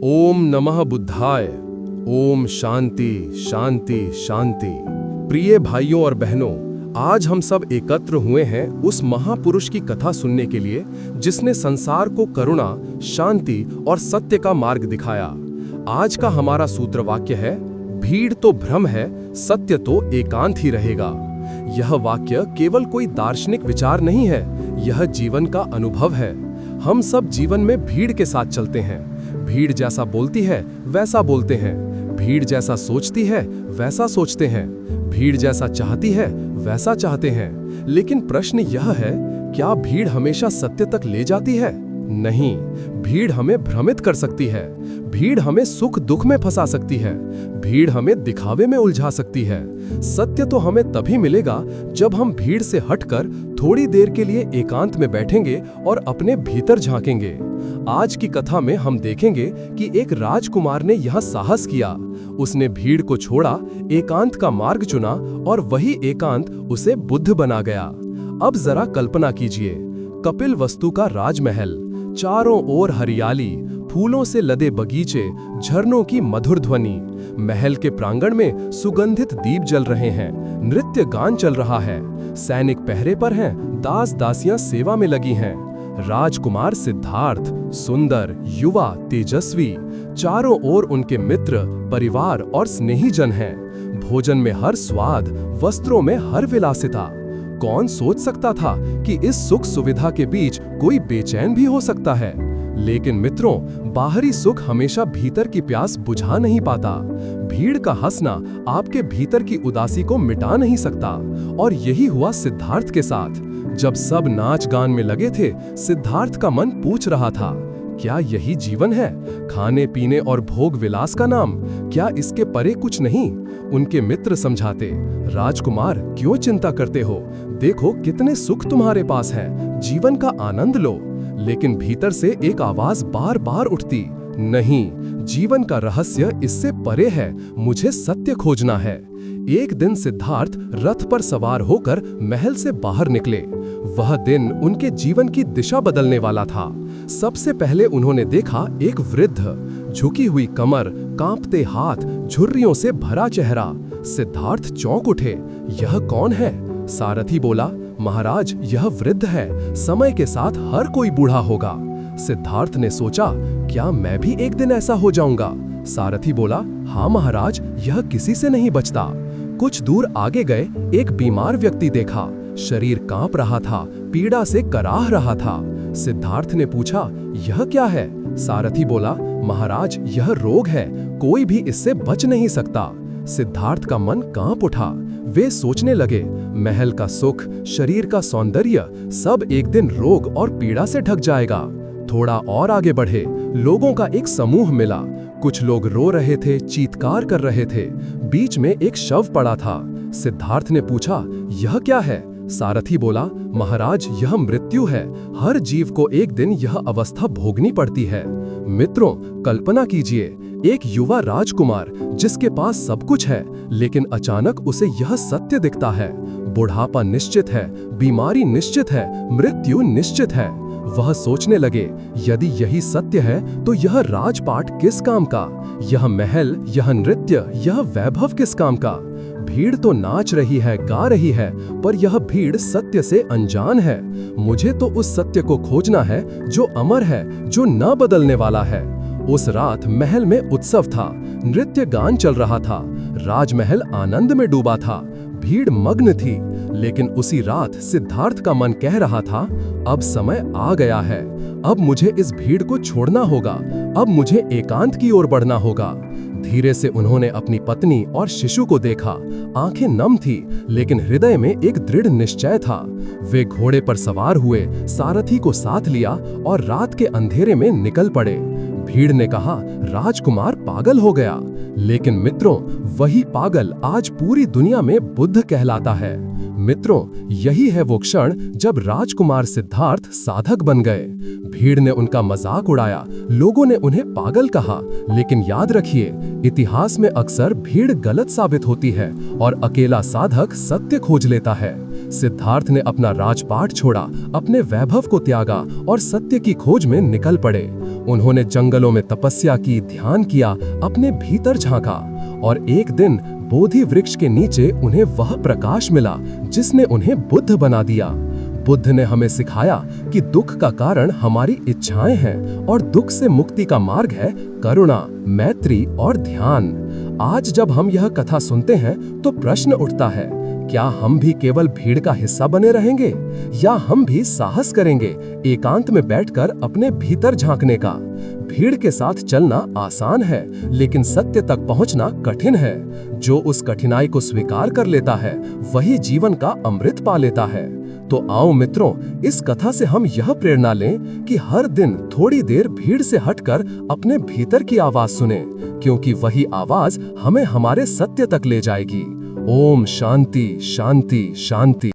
ओम नमः बुद्धाय। ओम शांति शांति शांति। प्रिय भाइयों और बहनों, आज हम सब एकत्र हुए हैं उस महापुरुष की कथा सुनने के लिए जिसने संसार को करुणा, शांति और सत्य का मार्ग दिखाया। आज का हमारा सूत्र वाक्य है, भीड़ तो भ्रम है, सत्य तो एकांत ही रहेगा। यह वाक्य केवल कोई दार्शनिक विचार नहीं है, यह जीवन का अनुभव है। हम सब जीवन में भीड़ के साथ चलते हैं। भीड़ जैसा बोलती है वैसा बोलते हैं, भीड़ जैसा सोचती है वैसा सोचते हैं, भीड़ जैसा चाहती है वैसा चाहते हैं। लेकिन प्रश्न यह है, क्या भीड़ हमेशा सत्य तक ले जाती है? नहीं, भीड़ हमें भ्रमित कर सकती है, भीड़ हमें सुख दुख में फंसा सकती है, भीड़ हमें दिखावे में उलझा सकती है। सत्य तो हमें तभी मिलेगा जब हम भीड़ से हटकर थोड़ी देर के लिए एकांत में बैठेंगे और अपने भीतर झांकेंगे। आज की कथा में हम देखेंगे कि एक राजकुमार ने यह साहस किया। उसने भीड़ को छोड़ा, एकांत का मार्ग चुना और वही एकांत उसे बुद्ध बना गया। अब जरा कल्पना कीजिए, कपिलवस्तु का राजमहल, चारों ओर हरियाली, फूलों से लदे बगीचे, झरनों की मधुर ध्वनि। महल के प्रांगण में सुगंधित दीप जल रहे हैं, नृत्य गान चल रहा है, सैनिक पहरे पर हैं, दास दासियां सेवा में लगी हैं। राजकुमार सिद्धार्थ सुंदर, युवा, तेजस्वी, चारों ओर उनके मित्र, परिवार और स्नेहीजन हैं। भोजन में हर स्वाद, वस्त्रों में हर विलासिता। कौन सोच सकता था कि इस सुख सुविधा के बीच कोई बेचैन भी हो सकता है? लेकिन मित्रों, बाहरी सुख हमेशा भीतर की प्यास बुझा नहीं पाता। भीड़ का हंसना आपके भीतर की उदासी को मिटा नहीं सकता। और यही हुआ सिद्धार्थ के साथ। जब सब नाच गान में लगे थे, सिद्धार्थ का मन पूछ रहा था, क्या यही जीवन है? खाने पीने और भोग विलास का नाम? क्या इसके परे कुछ नहीं? उनके मित्र समझाते, राजकुमार क्यों चिंता करते हो? देखो कितने सुख तुम्हारे पास हैं, जीवन का आनंद लो। लेकिन भीतर से एक आवाज बार बार उठती, नहीं, जीवन का रहस्य इससे परे है, मुझे सत्य खोजना है। एक दिन सिद्धार्थ रथ पर सवार होकर महल से बाहर निकले। वह दिन उनके जीवन की दिशा बदलने वाला था। सबसे पहले उन्होंने देखा एक वृद्ध, झुकी हुई कमर, कांपते हाथ, झुर्रियों से भरा चेहरा। सिद्धार्थ चौंक उठे, यह कौन है? सारथी बोला, महाराज यह वृद्ध है, समय के साथ हर कोई बूढ़ा होगा। सिद्धार्थ ने सोचा, क्या मैं भी एक दिन ऐसा हो जाऊंगा? सारथी बोला, हाँ महाराज, यह किसी से नहीं बचता। कुछ दूर आगे गए एक बीमार व्यक्ति देखा, शरीर कांप रहा था, पीड़ा से कराह रहा था। सिद्धार्थ ने पूछा, यह क्या है? सारथी बोला, महाराज यह रोग है, कोई भी इससे बच नहीं सकता। सिद्धार्थ का मन कांप उठा। वे सोचने लगे, महल का सुख, शरीर का सौंदर्य, सब एक दिन रोग और पीड़ा से ढक जाएगा। थोड़ा और आगे बढ़े, लोगों का एक समूह मिला। कुछ लोग रो रहे थे, चीत्कार कर रहे थे। बीच में एक शव पड़ा था। सिद्धार्थ ने पूछा, यह क्या है? सारथी बोला, महाराज यह मृत्यु है, हर जीव को एक दिन यह अवस्था भोगनी पड़ती है। मित्रों, कल्पना कीजिए, एक युवा राजकुमार जिसके पास सब कुछ है, लेकिन अचानक उसे यह सत्य दिखता है, बुढ़ापा निश्चित है, बीमारी निश्चित है, मृत्यु निश्चित है। वह सोचने लगे, यदि यही सत्य है तो यह राजपाट किस काम का? यह महल, यह नृत्य, यह वैभव किस काम का? भीड़ तो नाच रही है, गा रही है, पर यह भीड़ सत्य से अनजान है। मुझे तो उस सत्य को खोजना है जो अमर है, जो न बदलने वाला है। उस रात महल में उत्सव था, नृत्य गान चल रहा था, राजमहल आनंद में डूबा था, भीड़ मग्न थी। लेकिन उसी रात सिद्धार्थ का मन कह रहा था, अब समय आ गया है, अब मुझे इस भीड़ को छोड़ना होगा, अब मुझे एकांत की ओर बढ़ना होगा। धीरे से उन्होंने अपनी पत्नी और शिशु को देखा। आंखें नम थी, लेकिन हृदय में एक दृढ़ निश्चय था। वे घोड़े पर सवार हुए, सारथी को साथ लिया और रात के अंधेरे में निकल पड़े। भीड़ ने कहा, राजकुमार पागल हो गया। लेकिन मित्रों, वही पागल आज पूरी दुनिया में बुद्ध कहलाता है। मित्रों, यही है वो क्षण जब राजकुमार सिद्धार्थ साधक बन गए। भीड़ ने उनका मजाक उड़ाया, लोगों ने उन्हें पागल कहा, लेकिन याद रखिए, इतिहास में अक्सर भीड़ गलत साबित होती है और अकेला साधक सत्य खोज लेता है। सिद्धार्थ ने अपना राजपाट छोड़ा, अपने वैभव को त्यागा और सत्य की खोज में निकल पड़े। उन्होंने जंगलों में तपस्या की, ध्यान किया, अपने भीतर झांका और एक दिन बोधि वृक्ष के नीचे उन्हें वह प्रकाश मिला जिसने उन्हें बुद्ध बना दिया। बुद्ध ने हमें सिखाया कि दुख का कारण हमारी इच्छाएं हैं और दुख से मुक्ति का मार्ग है करुणा, मैत्री और ध्यान। आज जब हम यह कथा सुनते हैं तो प्रश्न उठता है, क्या हम भी केवल भीड़ का हिस्सा बने रहेंगे या हम भी साहस करेंगे एकांत में बैठकर अपने भीतर झांकने का? भीड़ के साथ चलना आसान है, लेकिन सत्य तक पहुंचना कठिन है। जो उस कठिनाई को स्वीकार कर लेता है वही जीवन का अमृत पा लेता है। तो आओ मित्रों, इस कथा से हम यह प्रेरणा लें कि हर दिन थोड़ी देर भीड़ से हटकर अपने भीतर की आवाज सुने, क्योंकि वही आवाज हमें हमारे सत्य तक ले जाएगी। ओम शांति शांति शांति।